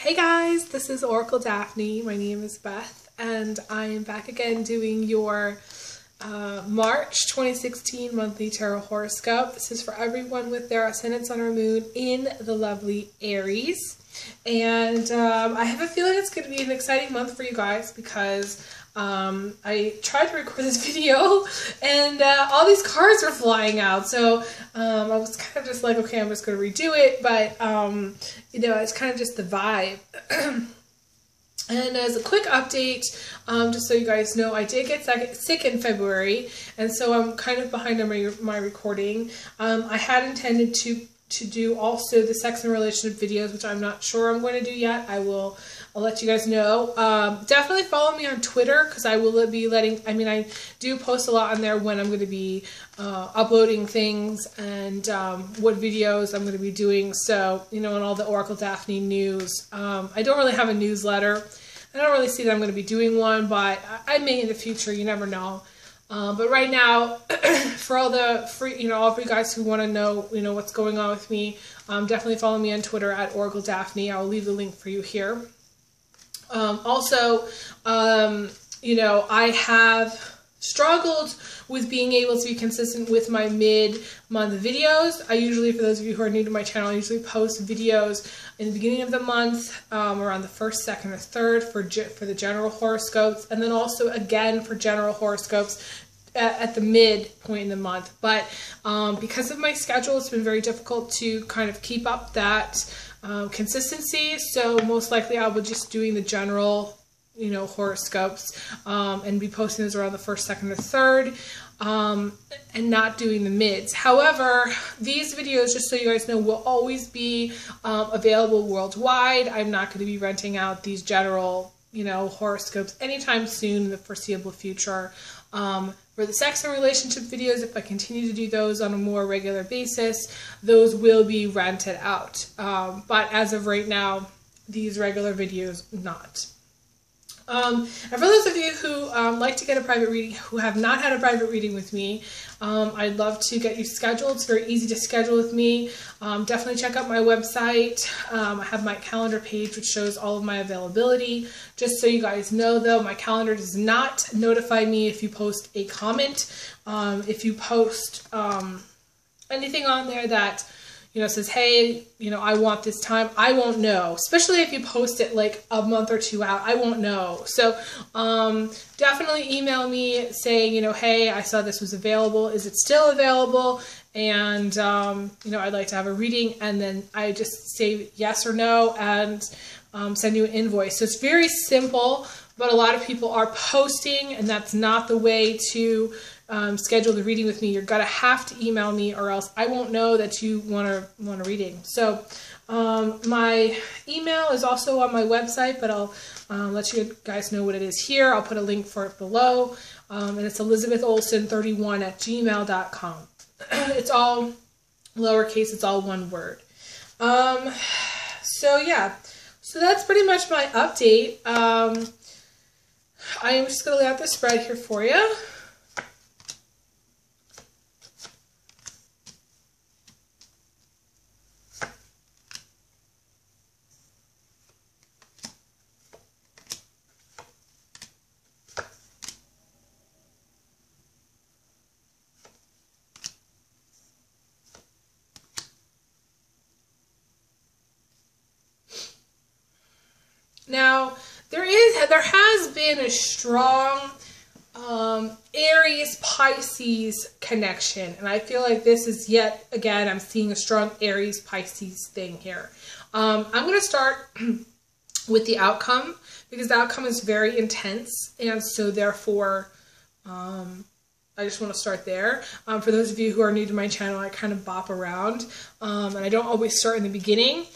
Hey guys, this is Oracle Daphne. My name is Beth, and I am back again doing your March 2016 monthly tarot horoscope. This is for everyone with their ascendant, sun, or moon in the lovely Aries. And I have a feeling it's going to be an exciting month for you guys because I tried to record this video and all these cards were flying out. So I was kind of just like, okay, I'm just going to redo it. But, you know, it's kind of just the vibe. And as a quick update, just so you guys know, I did get sick in February, and so I'm kind of behind on my recording. I had intended to do also the sex and relationship videos, which I'm not sure I'm going to do yet. I'll let you guys know. Definitely follow me on Twitter, because I will be I do post a lot on there when I'm going to be uploading things and what videos I'm going to be doing. So, you know, and all the Oracle Daphne news. I don't really have a newsletter. I don't really see that I'm going to be doing one, but I may in the future. You never know. But right now, for all of you guys who want to know, what's going on with me, definitely follow me on Twitter at Oracle Daphne. I'll leave the link for you here. Also, I have struggled with being able to be consistent with my mid-month videos. I usually, for those of you who are new to my channel, I usually post videos in the beginning of the month, around the 1st, 2nd, or 3rd for the general horoscopes, and then also again for general horoscopes at the midpoint in the month. But because of my schedule, it's been very difficult to kind of keep up that consistency. So most likely I will just doing the general horoscopes and be posting those around the 1st, 2nd, or 3rd, and not doing the mids. However, these videos, just so you guys know, will always be available worldwide. I'm not going to be renting out these general horoscopes anytime soon in the foreseeable future. For the sex and relationship videos, if I continue to do those on a more regular basis, those will be rented out. But as of right now, these regular videos not. And for those of you who like to get a private reading, who have not had a private reading with me, I'd love to get you scheduled. It's very easy to schedule with me. Definitely check out my website. I have my calendar page, which shows all of my availability. Just so you guys know, though, my calendar does not notify me if you post a comment. If you post anything on there that says, hey, I want this time, I won't know. Especially if you post it like a month or two out, I won't know. So definitely email me saying, hey, I saw this was available. Is it still available? And, I'd like to have a reading. And then I just say yes or no and send you an invoice. So it's very simple, but a lot of people are posting, and that's not the way to schedule the reading with me. You're gonna have to email me, or else I won't know that you want a reading. So my email is also on my website, but I'll let you guys know what it is here. I'll put a link for it below, and it's elizabetholson31@gmail.com. It's all lowercase. It's all one word. So yeah, so that's pretty much my update. I am just gonna lay out the spread here for you. Now, there has been a strong Aries Pisces connection, and I feel like this is yet again, I'm seeing a strong Aries Pisces thing here. I'm going to start with the outcome, because the outcome is very intense, and so therefore I just want to start there. For those of you who are new to my channel, I kind of bop around, and I don't always start in the beginning.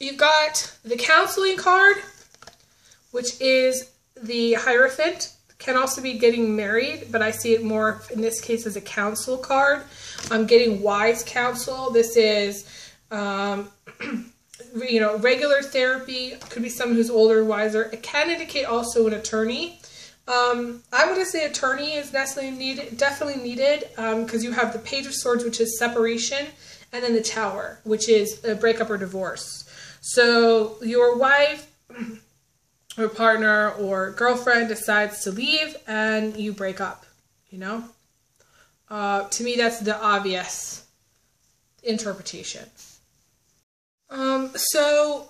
You've got the counseling card, which is the Hierophant. Can also be getting married, but I see it more in this case as a counsel card. I'm getting wise counsel. This is, regular therapy. Could be someone who's older, wiser. It can indicate also an attorney. I'm going to say attorney is definitely needed, because you have the Page of Swords, which is separation, and then the Tower, which is a breakup or divorce. So your wife or partner or girlfriend decides to leave and you break up, you know? To me, that's the obvious interpretation. So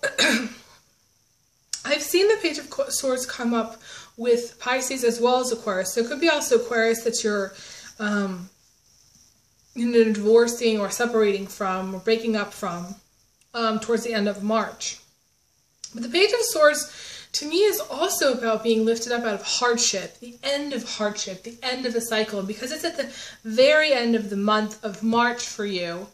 I've seen the Page of Swords come up with Pisces as well as Aquarius. So it could be also Aquarius that you're divorcing or separating from or breaking up from towards the end of March. But the Page of Swords, to me, is also about being lifted up out of hardship, the end of hardship, the end of the cycle. Because it's at the very end of the month of March for you,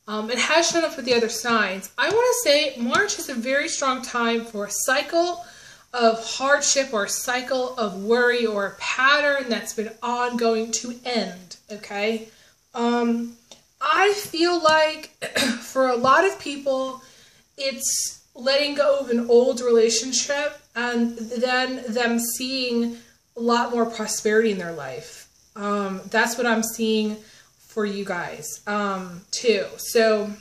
it has shown up with the other signs. I want to say March is a very strong time for a cycle of hardship or a cycle of worry or a pattern that's been ongoing to end, okay? I feel like for a lot of people, it's letting go of an old relationship and then them seeing a lot more prosperity in their life. That's what I'm seeing for you guys, too. So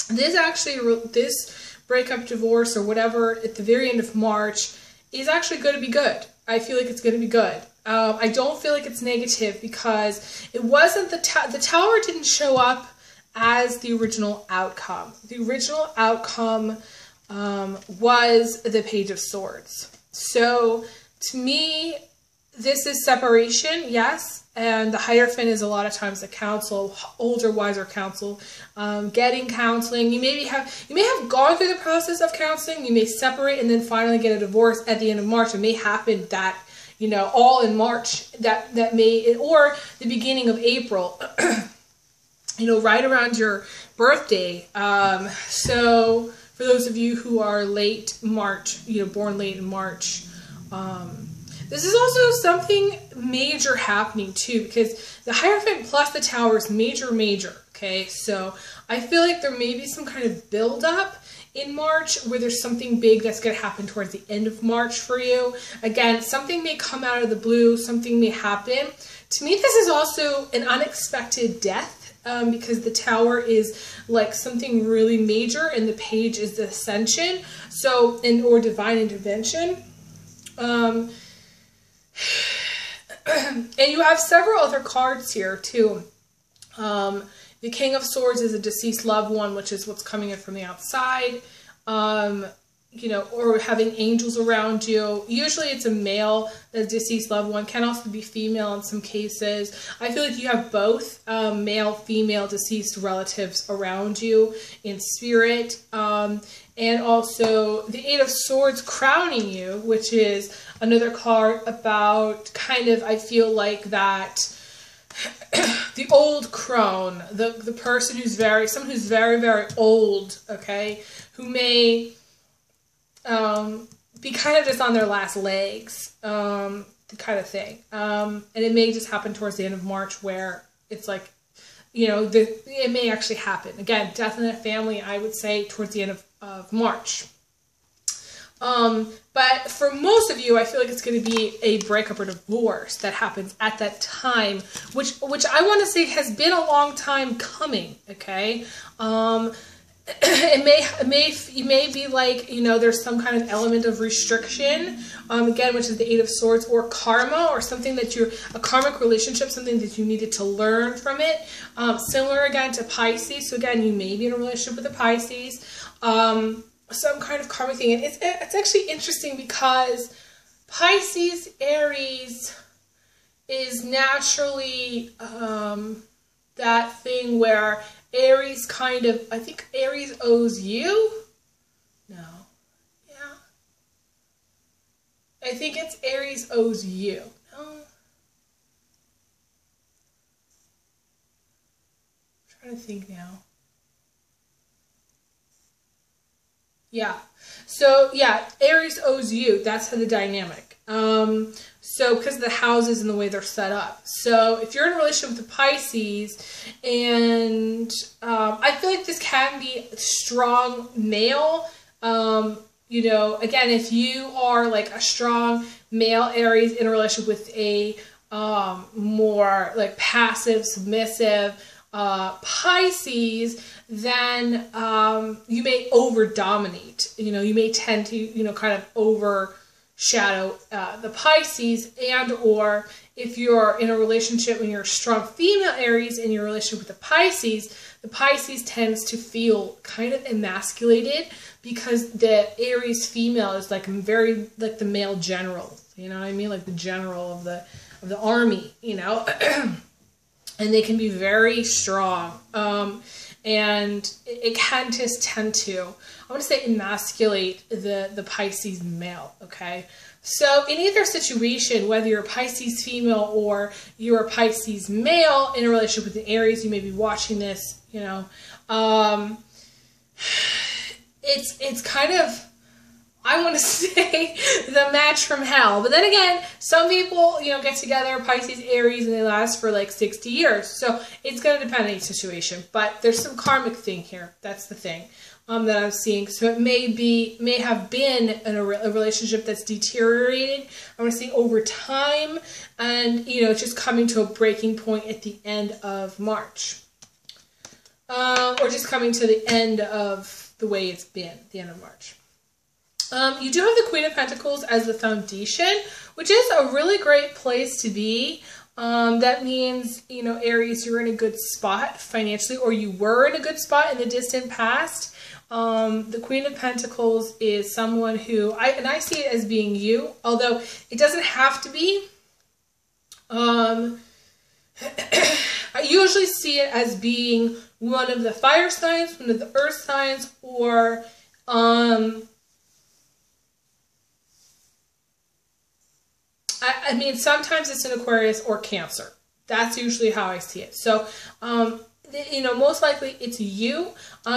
this breakup, divorce, or whatever at the very end of March is actually going to be good. I feel like it's going to be good. I don't feel like it's negative because it wasn't the Tower didn't show up as the original outcome. The original outcome was the Page of Swords. So to me, this is separation, yes. And the Hierophant is a lot of times a counsel, older, wiser counsel, getting counseling. You may have gone through the process of counseling. You may separate and then finally get a divorce at the end of March. It may happen that, you know, all in March, that may, or the beginning of April, you know, right around your birthday. So for those of you who are late March, you know, born late in March, this is also something major happening too, because the Hierophant plus the Tower is major, okay? So I feel like there may be some kind of build-up in March where there's something big that's going to happen towards the end of March for you. Again, something may come out of the blue, something may happen. To me, this is also an unexpected death, because the Tower is like something really major and the Page is the Ascension, so, or divine intervention. And you have several other cards here too. The King of Swords is a deceased loved one, which is what's coming in from the outside. You know, or having angels around you. Usually it's a male, the deceased loved one. Can also be female in some cases. I feel like you have both male, female, deceased relatives around you in spirit. And also the Eight of Swords crowning you, which is another card about kind of, I feel like that the old crone, the person who's someone who's very old, okay, who may be kind of just on their last legs, the kind of thing. And it may just happen towards the end of March where it's like, you know, it may actually happen. Again, death in a family, I would say, towards the end of March. But for most of you, I feel like it's going to be a breakup or divorce that happens at that time, which I want to say has been a long time coming, okay? It may be like, you know, there's some kind of element of restriction, again, which is the Eight of Swords, or karma, or something that a karmic relationship, something that you needed to learn from it. Similar again to Pisces. So again, you may be in a relationship with a Pisces, some kind of karmic thing. And it's actually interesting because Pisces, Aries is naturally that thing where Aries kind of, I think Aries owes you? No. Yeah. I think it's Aries owes you. No. I'm trying to think now. Yeah. So, yeah, Aries owes you. That's how the dynamic. So, because of the houses and the way they're set up. So, if you're in a relationship with a Pisces, and I feel like this can be strong male, you know, again, if you are like a strong male Aries in a relationship with a more like passive, submissive, Pisces, then you may over-dominate. You know, you may tend to, you know, kind of overshadow the Pisces, and or if you're in a relationship when you're a strong female Aries in your relationship with the Pisces tends to feel kind of emasculated because the Aries female is like very like the male general. You know what I mean? Like the general of the army, you know? And they can be very strong. And it can just tend to, I want to say, emasculate the Pisces male, okay? So in either situation, whether you're a Pisces female or you're a Pisces male in a relationship with the Aries, you may be watching this, you know, it's kind of, I want to say, the match from hell. But then again, some people, you know, get together, Pisces, Aries, and they last for like 60 years. So it's going to depend on each situation. But there's some karmic thing here. That's the thing that I'm seeing. So it may have been a relationship that's deteriorated, I want to say, over time. And, you know, just coming to a breaking point at the end of March. Or just coming to the end of the way it's been, the end of March. You do have the Queen of Pentacles as the foundation, which is a really great place to be. That means, you know, Aries, you're in a good spot financially, or you were in a good spot in the distant past. The Queen of Pentacles is someone who, I see it as being you, although it doesn't have to be. I usually see it as being one of the fire signs, one of the earth signs, or I mean, sometimes it's an Aquarius or Cancer. That's usually how I see it. So, you know, most likely it's you.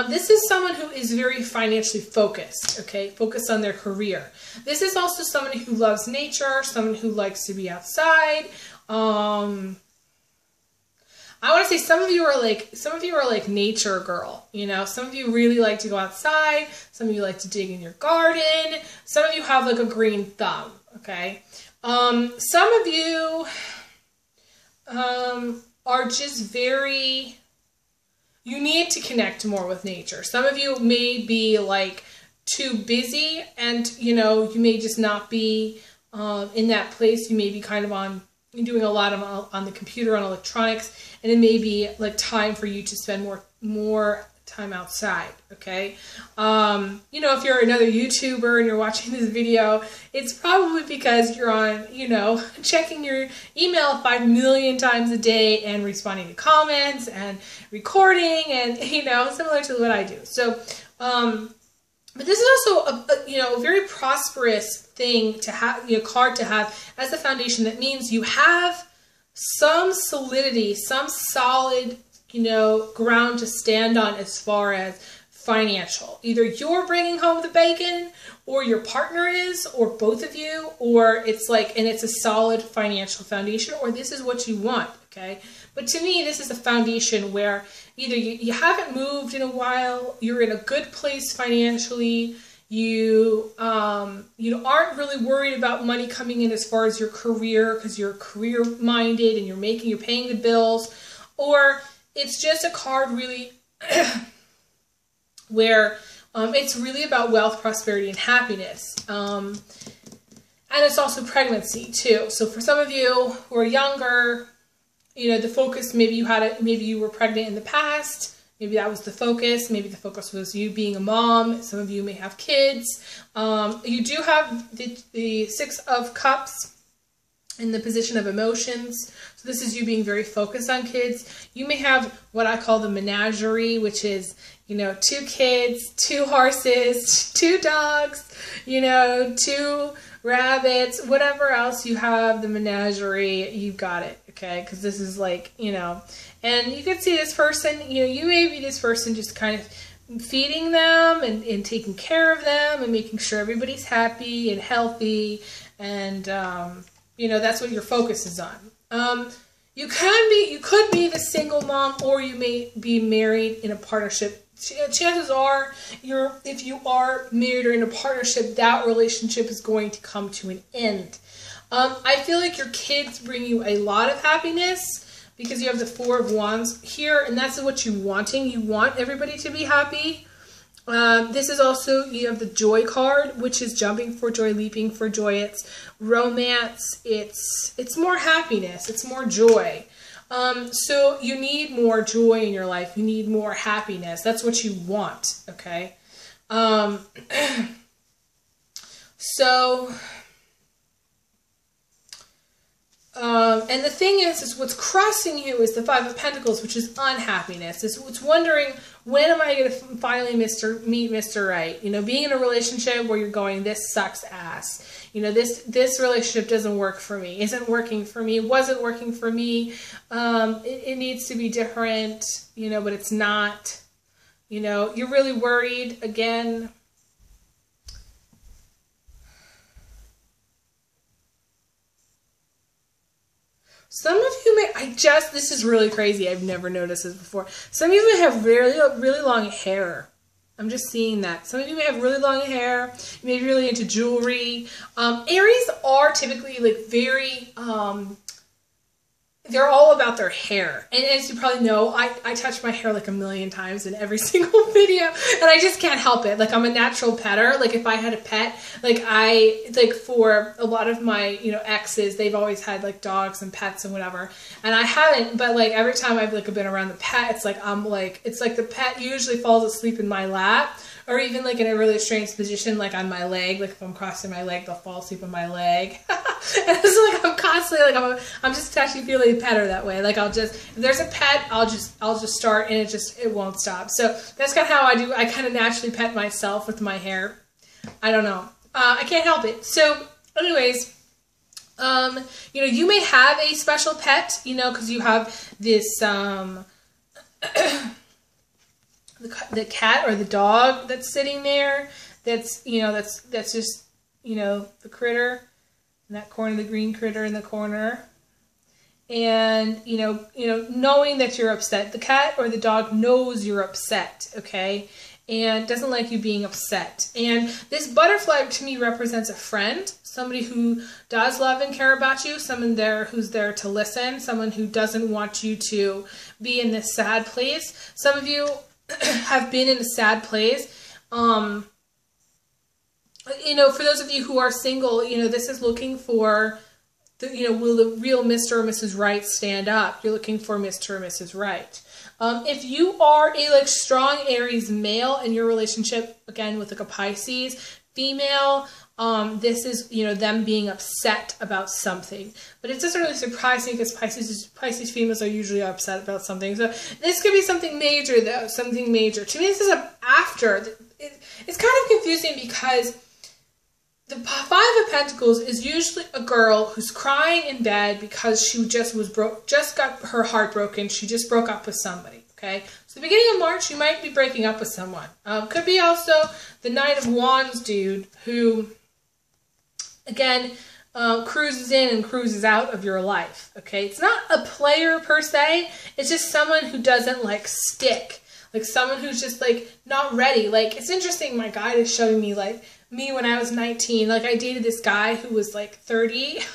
This is someone who is very financially focused, okay? Focused on their career. This is also someone who loves nature, someone who likes to be outside. I want to say some of you are like nature girl, you know? Some of you really like to go outside. Some of you like to dig in your garden. Some of you have like a green thumb, okay? Some of you are just very, you need to connect more with nature. Some of you may be like too busy, and you know, you may just not be in that place. You may be kind of doing a lot on the computer, on electronics, and it may be like time for you to spend more time outside, okay? You know, if you're another YouTuber and you're watching this video, it's probably because you're on, you know, checking your email 5 million times a day and responding to comments and recording and, you know, similar to what I do. So, but this is also you know, a very prosperous thing to have, you know, card to have as the foundation. That means you have some solidity, some solid, you know, ground to stand on as far as financial. Either you're bringing home the bacon, or your partner is, or both of you, or it's like, and it's a solid financial foundation, or this is what you want, okay? But to me, this is a foundation where either you haven't moved in a while, you're in a good place financially, you aren't really worried about money coming in as far as your career, because you're career minded and you're paying the bills, or it's just a card really where it's really about wealth, prosperity, and happiness. And it's also pregnancy too. So for some of you who are younger, you know, the focus, maybe you were pregnant in the past. Maybe that was the focus. Maybe the focus was you being a mom. Some of you may have kids. You do have the Six of Cups in the position of emotions. So this is you being very focused on kids. You may have what I call the menagerie, which is, you know, 2 kids, 2 horses, 2 dogs, you know, 2 rabbits, whatever else you have, the menagerie, you've got it, okay? Because this is like, you know, and you can see this person, you know, you may be this person just kind of feeding them and taking care of them and making sure everybody's happy and healthy, and you know, that's what your focus is on. You could be the single mom, or you may be married in a partnership. Chances are, if you are married or in a partnership, that relationship is going to come to an end. I feel like your kids bring you a lot of happiness, because you have the Four of Wands here, and that's what you're wanting. You want everybody to be happy. This is also, you have the Joy card, which is jumping for joy, leaping for joy. It's romance. It's more happiness. It's more joy. So you need more joy in your life. You need more happiness. That's what you want. Okay. And the thing is what's crossing you is the Five of Pentacles, which is unhappiness. It's wondering, when am I going to finally meet Mr. Right? You know, being in a relationship where you're going, this sucks ass. You know, this relationship doesn't work for me, isn't working for me, wasn't working for me. It needs to be different, you know, but it's not. You know, you're really worried again. Some of you may, this is really crazy. I've never noticed this before. Some of you may have really long hair. I'm just seeing that. Some of you may have really long hair. You may be really into jewelry. Aries are typically like very, they're all about their hair. And as you probably know, I touch my hair like a million times in every single video, and I just can't help it. Like, I'm a natural petter. Like, if I had a pet, like for a lot of my, you know, exes, they've always had like dogs and pets and whatever. And I haven't, but like every time I've like been around the pet, it's like it's like the pet usually falls asleep in my lap, or even like in a really strange position, like on my leg. Like, if I'm crossing my leg, they'll fall asleep on my leg. And it's like I'm constantly like I'm just actually feeling better that way. Like, if there's a pet, I'll just start, and it won't stop. So that's kind of how I do. I kind of naturally pet myself with my hair. I don't know. I can't help it. So anyways, you know, you may have a special pet, you know, because you have this the cat or the dog that's sitting there. That's, you know, that's just, you know, the critter in that corner, the green critter in the corner. And, you know, knowing that you're upset. The cat or the dog knows you're upset, okay? And doesn't like you being upset. And this butterfly to me represents a friend, somebody who does love and care about you, someone who's there to listen, someone who doesn't want you to be in this sad place. Some of you have been in a sad place. You know, for those of you who are single, you know, this is looking for, you know, will the real Mr. or Mrs. Right stand up? You're looking for Mr. or Mrs. Right. If you are a like strong Aries male in your relationship, again with like a Pisces female, this is, you know, them being upset about something. But it doesn't really surprise me, because Pisces females are usually upset about something. So this could be something major, though, something major. To me, this is after. It's kind of confusing, because the Five of Pentacles is usually a girl who's crying in bed because she just got her heart broken. She just broke up with somebody, okay? So the beginning of March, you might be breaking up with someone. Could be also the Knight of Wands dude who, again, cruises in and cruises out of your life, okay? It's not a player per se. It's just someone who doesn't, like, stick. Like, someone who's just, like, not ready. Like, it's interesting, my guide is showing me, like, me when I was 19, like, I dated this guy who was like 30, and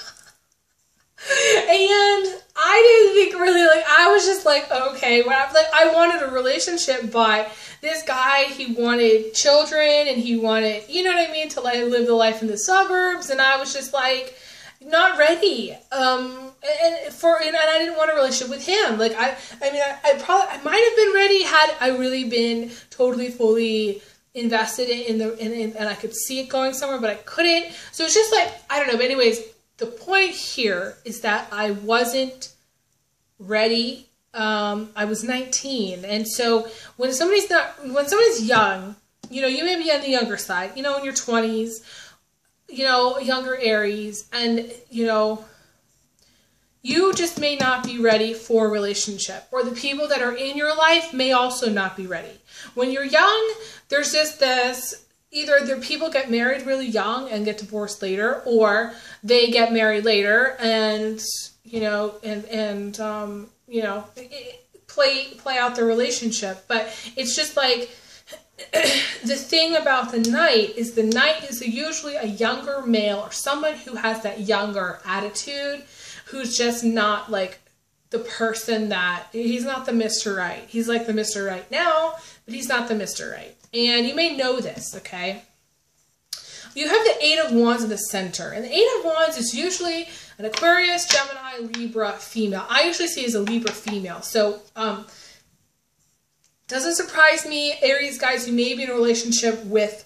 I didn't think really, like, I was just like, okay, I wanted a relationship, but this guy, he wanted children, and he wanted, you know what I mean, to like live the life in the suburbs, and I was just like, not ready, and I didn't want a relationship with him. Like, I might have been ready had I really been totally, fully invested and I could see it going somewhere, but I couldn't. So it's just like, I don't know. But anyways, the point here is that I wasn't ready. I was 19, and so when somebody's young, you know, you may be on the younger side, you know, in your 20s, you know, younger Aries, and you know, you just may not be ready for a relationship, or the people that are in your life may also not be ready. When you're young, there's just this, either the people get married really young and get divorced later, or they get married later and, you know, you know, play out their relationship. But it's just like, the thing about the Knight is usually a younger male, or someone who has that younger attitude, who's just not like the person that, he's not the Mr. Right. He's like the Mr. Right now, but he's not the Mr. Right. And you may know this, okay? You have the Eight of Wands in the center. And the Eight of Wands is usually an Aquarius, Gemini, Libra female. I usually see it as a Libra female. So, doesn't surprise me, Aries guys, you may be in a relationship with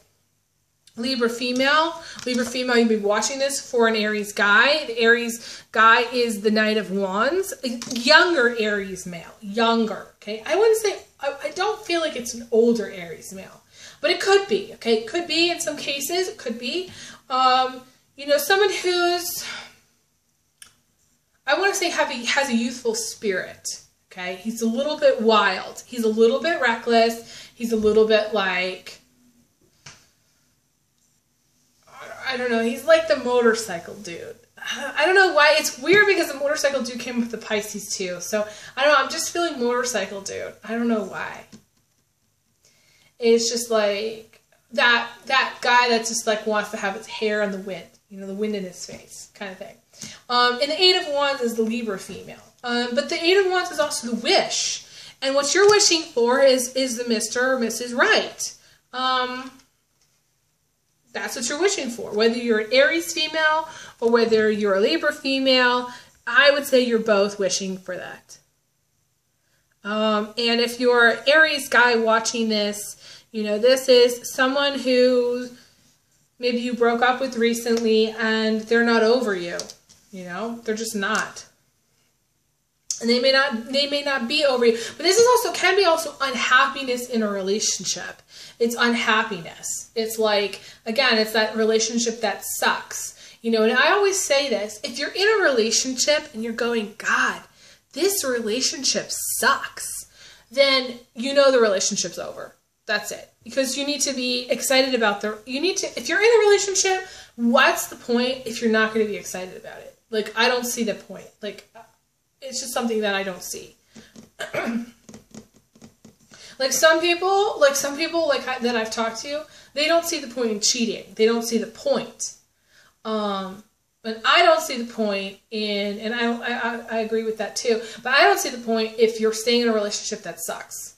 Libra female. Libra female, you'll be watching this for an Aries guy. The Aries guy is the Knight of Wands. Younger Aries male. Younger, okay? I wouldn't say, I don't feel like it's an older Aries male. But it could be, okay? It could be in some cases. It could be. You know, someone who's, I want to say has a youthful spirit. Okay, he's a little bit wild. He's a little bit reckless. He's a little bit like, I don't know. He's like the motorcycle dude. I don't know why. It's weird because the motorcycle dude came with the Pisces too. So I don't know. I'm just feeling motorcycle dude. I don't know why. It's just like that guy that just like wants to have his hair on the wind. You know, the wind in his face kind of thing. And the Eight of Wands is the Libra female. But the Eight of Wands is also the wish. And what you're wishing for is the Mr. or Mrs. Right. That's what you're wishing for. Whether you're an Aries female or whether you're a Libra female, I would say you're both wishing for that. And if you're an Aries guy watching this, you know, this is someone who maybe you broke up with recently and they're not over you. You know, they're just not. And they may not be over you. But this is also, can be also unhappiness in a relationship. It's unhappiness. It's like, again, it's that relationship that sucks. You know, and I always say this, if you're in a relationship and you're going, God, this relationship sucks, then you know the relationship's over. That's it. Because you need to be excited about if you're in a relationship, what's the point if you're not going to be excited about it? Like, I don't see the point. Like, it's just something that I don't see. Like some people that I've talked to, they don't see the point in cheating. They don't see the point. And I don't see the point in, and I agree with that too, but I don't see the point if you're staying in a relationship that sucks.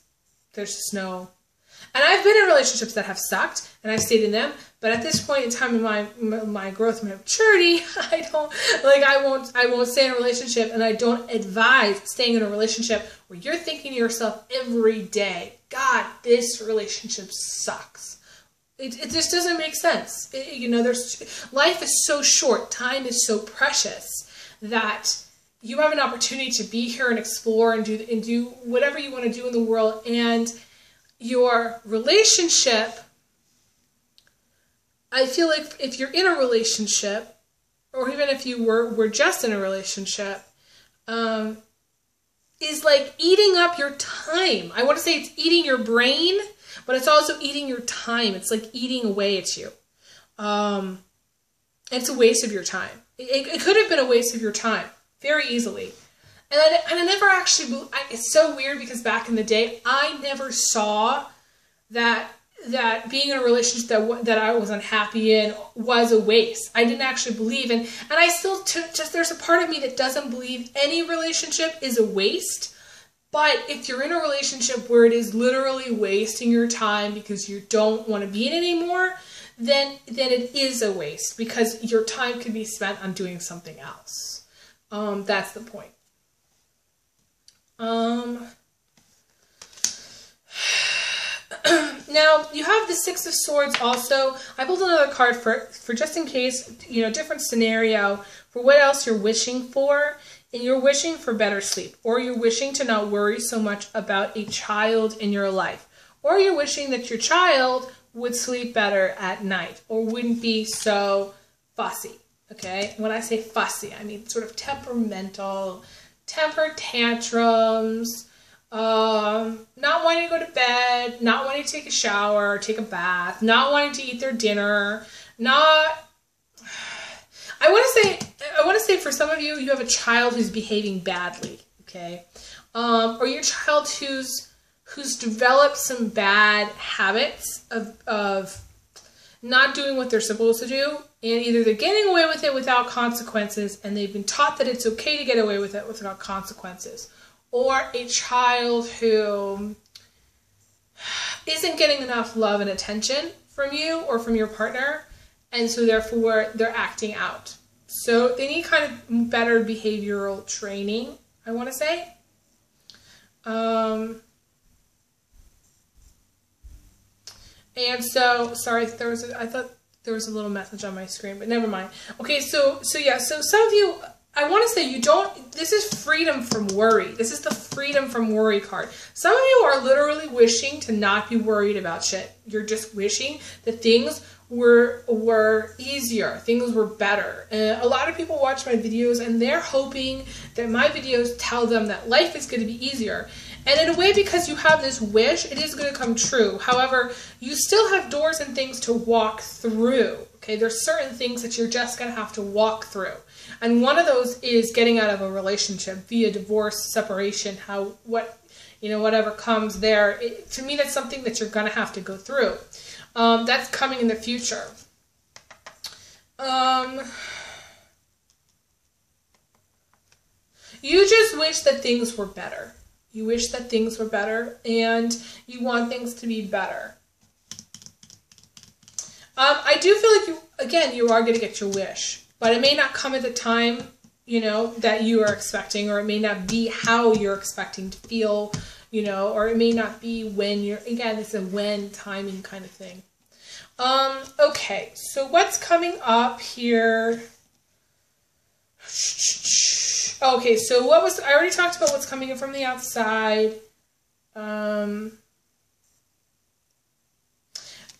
There's just no, and I've been in relationships that have sucked, and I've stayed in them, but at this point in time in my growth, my maturity, I won't stay in a relationship, and I don't advise staying in a relationship where you're thinking to yourself every day, God, this relationship sucks. It just doesn't make sense. You know, life is so short, time is so precious that you have an opportunity to be here and explore and do whatever you want to do in the world, and your relationship, I feel like if you're in a relationship, or even if you were just in a relationship, is like eating up your time. I want to say it's eating your brain, but it's also eating your time. It's like eating away at you. It's a waste of your time. It could have been a waste of your time very easily. And I never actually, it's so weird because back in the day, I never saw that being in a relationship that I was unhappy in was a waste. I didn't actually believe, and I still, there's a part of me that doesn't believe any relationship is a waste. But if you're in a relationship where it is literally wasting your time because you don't want to be in it anymore, then it is a waste because your time could be spent on doing something else. That's the point. Now, you have the Six of Swords also. I pulled another card for just in case, you know, different scenario for what else you're wishing for. And you're wishing for better sleep, or you're wishing to not worry so much about a child in your life, or you're wishing that your child would sleep better at night or wouldn't be so fussy. Okay? When I say fussy, I mean sort of temperamental, temper tantrums, not wanting to go to bed, not wanting to take a shower, or take a bath, not wanting to eat their dinner, I want to say for some of you, you have a child who's behaving badly, okay? Or your child who's developed some bad habits of not doing what they're supposed to do, and either they're getting away with it without consequences, and they've been taught that it's okay to get away with it without consequences, or a child who isn't getting enough love and attention from you or from your partner, and so therefore they're acting out. So they need kind of better behavioral training, I want to say. And so, sorry, I thought there was a little message on my screen, but never mind. Okay, so yeah, so some of you, I want to say this is freedom from worry. This is the freedom from worry card. Some of you are literally wishing to not be worried about shit. You're just wishing that things were easier, things were better. And a lot of people watch my videos and they're hoping that my videos tell them that life is going to be easier. And in a way, because you have this wish, it is going to come true. However, you still have doors and things to walk through. Okay, there's certain things that you're just going to have to walk through. And one of those is getting out of a relationship via divorce, separation, whatever comes there. To me, that's something that you're going to have to go through. That's coming in the future. You just wish that things were better. You wish that things were better, and you want things to be better. I do feel like you are going to get your wish, but it may not come at the time, that you are expecting, or it may not be how you're expecting to feel, or it may not be when again, it's a when timing kind of thing. Okay, so what's coming up here? Okay, so I already talked about what's coming in from the outside.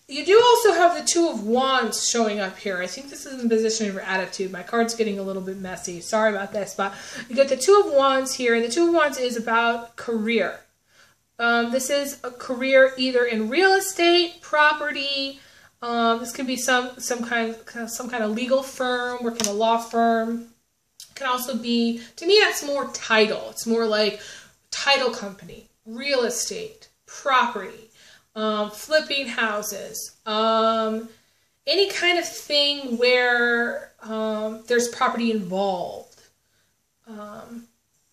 You do also have the Two of Wands showing up here. I think this is in the position of your attitude. My card's getting a little bit messy. Sorry about this, but you get the Two of Wands here, and the Two of Wands is about career. This is a career either in real estate, property. This could be some kind of legal firm, work in a law firm. Can also be, to me, that's more title. It's more like title company, real estate, property, flipping houses, any kind of thing where there's property involved. And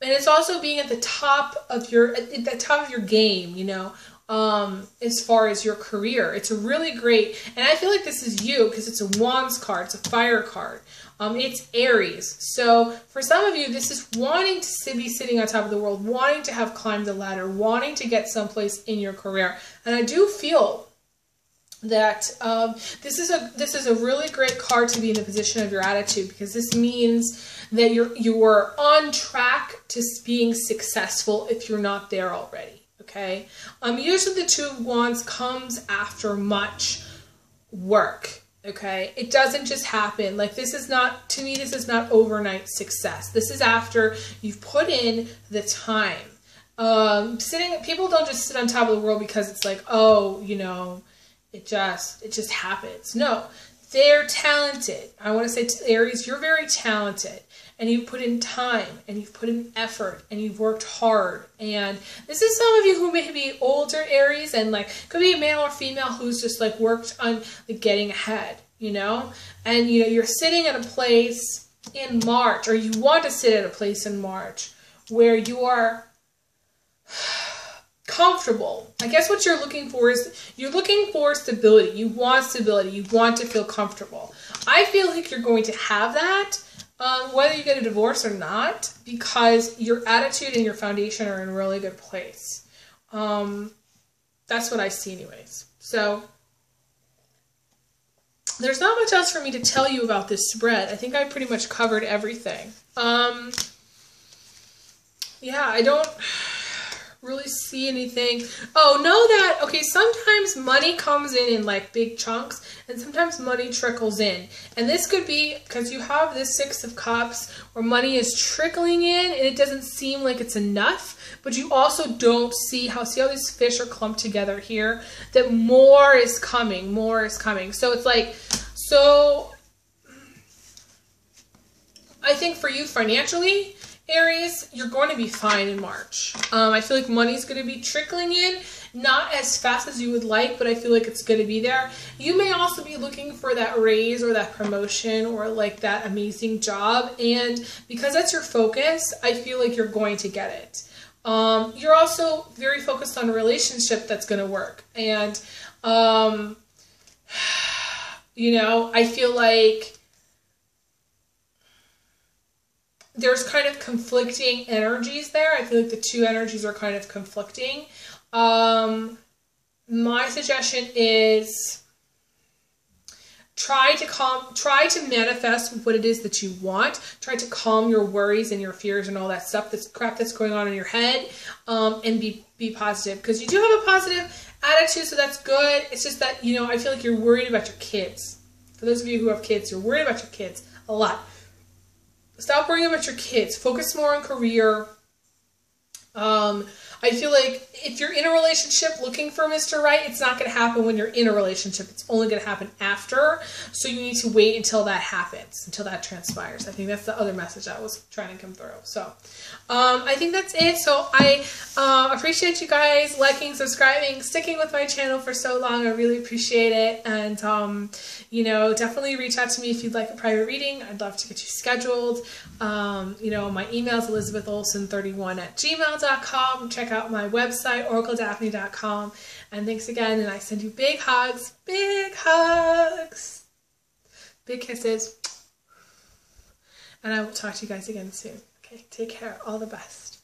it's also being at the top of your game, as far as your career. It's a really great, and I feel like this is you because it's a Wands card, it's a fire card. It's Aries. So for some of you, this is wanting to be sitting on top of the world, wanting to have climbed the ladder, wanting to get someplace in your career. And I do feel that this is a really great card to be in the position of your attitude, because this means that you are on track to being successful if you're not there already. Okay. Usually the Two of Wands comes after much work. Okay, it doesn't just happen. Like, this is not, to me, this is not overnight success. This is after you've put in the time. People don't just sit on top of the world because it's like, oh, it just happens. No, they're talented. I want to say to Aries, you're very talented, and you've put in time, and you've put in effort, and you've worked hard. And this is some of you who may be older Aries, and could be a male or female who's just worked on getting ahead, and you're sitting at a place in March, or you want to sit at a place in March where you are comfortable. I guess what you're looking for is, you're looking for stability. You want stability. You want to feel comfortable. I feel like you're going to have that, whether you get a divorce or not, because your attitude and your foundation are in a really good place. That's what I see anyways. So there's not much else for me to tell you about this spread. I think I pretty much covered everything. Yeah, I don't really see anything. Oh, know that, okay, sometimes money comes in big chunks, and sometimes money trickles in. And this could be because you have this Six of Cups where money is trickling in and it doesn't seem like it's enough, but you also don't see how these fish are clumped together here, that more is coming, more is coming. So it's I think for you financially, Aries, you're going to be fine in March. I feel like money's going to be trickling in, not as fast as you would like, but I feel like it's going to be there. You may also be looking for that raise or that promotion or like that amazing job, and because that's your focus, I feel like you're going to get it. You're also very focused on a relationship that's going to work, and you know, I feel like there's kind of conflicting energies there. I feel like the two energies are kind of conflicting. My suggestion is try to manifest what it is that you want. Try to calm your worries and your fears and all that stuff, this crap that's going on in your head, and be positive, because you do have a positive attitude, so that's good. It's just that, you know, I feel like you're worried about your kids. For those of you who have kids, you're worried about your kids a lot. Stop worrying about your kids. Focus more on career. I feel like if you're in a relationship looking for Mr. Right, it's not going to happen when you're in a relationship. It's only going to happen after. So you need to wait until that happens, until that transpires. I think that's the other message I was trying to come through. So I think that's it. So I appreciate you guys liking, subscribing, sticking with my channel for so long. I really appreciate it. And, you know, definitely reach out to me if you'd like a private reading. I'd love to get you scheduled. You know, my email is elizabetholson31@gmail.com. Check out my website, oracledaphne.com. And thanks again, and I send you big hugs, big kisses, and I will talk to you guys again soon. Okay, take care. All the best.